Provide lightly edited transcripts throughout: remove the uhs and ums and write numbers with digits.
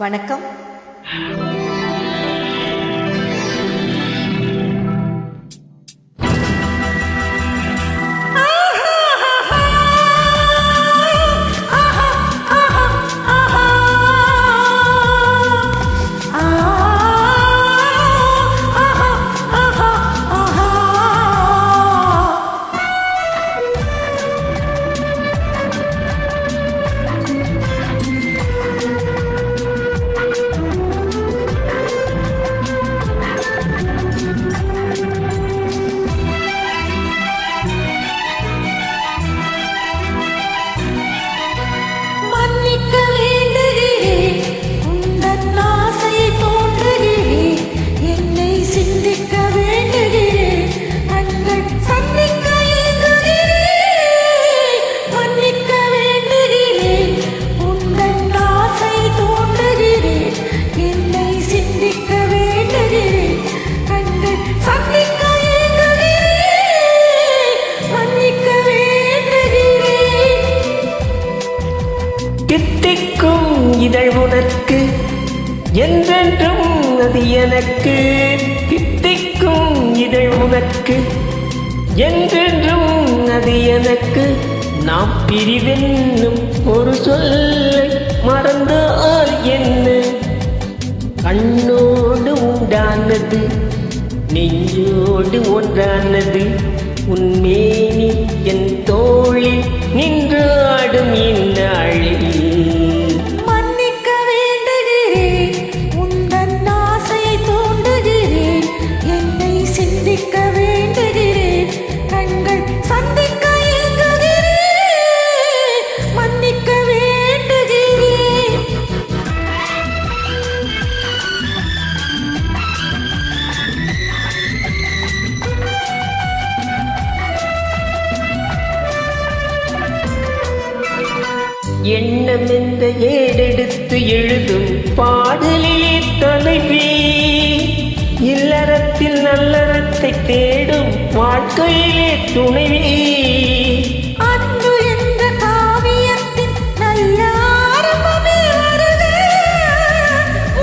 வணக்கம். தித்திக்கும் இதழ் உனக்கு என்றென்றும் அது எனக்கு. தித்திக்கும் இதழ் உனக்கு என்றென்றும் அது எனக்கு. நாம் பிரிவென்னும் ஒரு சொல்லை மறந்தால் என்ன? கண்ணோடு உண்டானது நெஞ்சோடு ஒன்றானது. உன்மேனி என் தோளில் நின்று ஆடும் இந்நாளில். மன்னிக்க வேண்டுகிறேன், உந்தன் ஆசையை தூண்டுகிறேன். என்னை சிந்திக்க வேண்டுகிறேன், கண்கள் சந்திக்க ஏங்குகிறேன். மன்னிக்க வேண்டுகிறேன். எண்ணம் என்ற ஏடெடுத்து எழுதும் பாடலிலே தலைவி. இல்லறத்தில் நல்லறத்தை தேடும் வாழ்க்கையிலே துணைவி. அன்பு என்ற காவியத்தின் நல்ல ஆரம்பமே வருக.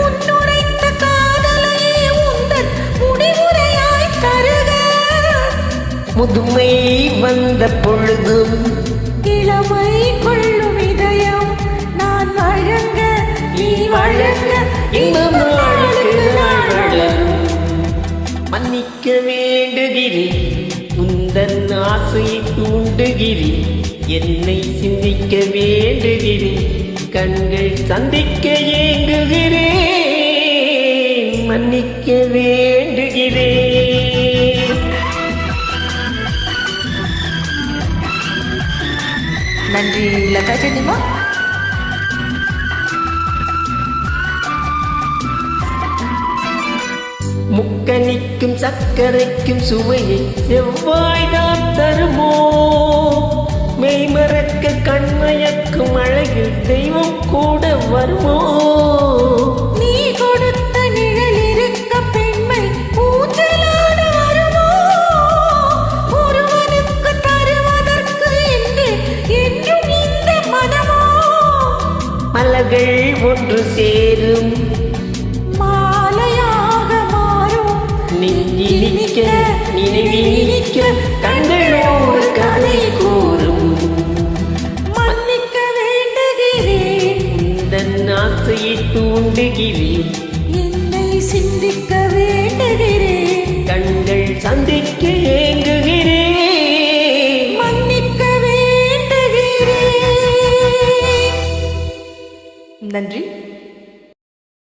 உன்னுரைத்த காதலையே உந்தன் முடிவுரையாய் தருக. முதுமை வந்த பொழுதும் இளமை கொள்ளும் இதயம் நான் வழங்க, நீ வழங்க, இன்னும் நாளுக்கு நாள் வளரும். மன்னிக்க வேண்டுகிறேன், உந்தன் ஆசையை தூண்டுகிறேன். என்னை சிந்திக்க வேண்டுகிறேன், கண்கள் சந்திக்க ஏங்குகிறேன். மன்னிக்க வேண்டுகிறேன். நன்றி லதா ஜெனிமா. முக்கனிக்கும் சர்க்கரைக்கும் சுவையை செவ்வாய்தான் தருமோ? மெய்மறக்க கண்மயக்கும் அழகில் தெய்வம் கூட வருமோ? நீ கொடுத்த நிழல் இருக்க பெண்மை ஊஞ்சலாட வருமோ? ஒருவனுக்கு தருவதற்கு என்று என்றும் இந்த மனமோ? மலர்கள் ஒன்று சேரும் மாலையாக மாறும். நெஞ்சினிக்க நினைவினிக்க கண்களோடு கதை கூறும். மன்னிக்க வேண்டுகிறேன், உந்தன் ஆசையை தூண்டுகிறேன். என்னை சிந்திக்க வேண்டுகிறேன், கண்கள் சந்திக்க ஏங்குகிறேன். மன்னிக்க வேண்டுகிறேன். நன்றி.